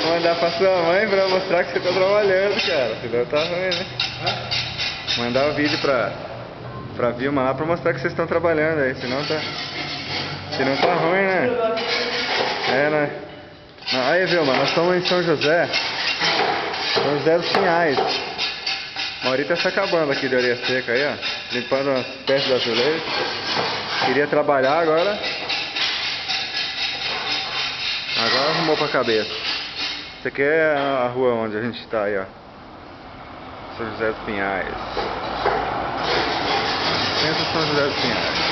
Vou mandar pra sua mãe pra mostrar que você tá trabalhando, cara. Senão tá ruim, né? Mandar o vídeo pra Vilma lá pra mostrar que vocês estão trabalhando aí. Senão tá ruim, né? É, né? Aí, Vilma, nós estamos em São José. São José dos Pinhais. Mauri tá se acabando aqui de orelha seca aí, ó. Limpando as peças do azulejo. Queria trabalhar agora. Agora arrumou pra cabeça. Isso aqui é a rua onde a gente tá aí, ó. São José dos Pinhais. Pensa São José dos Pinhais.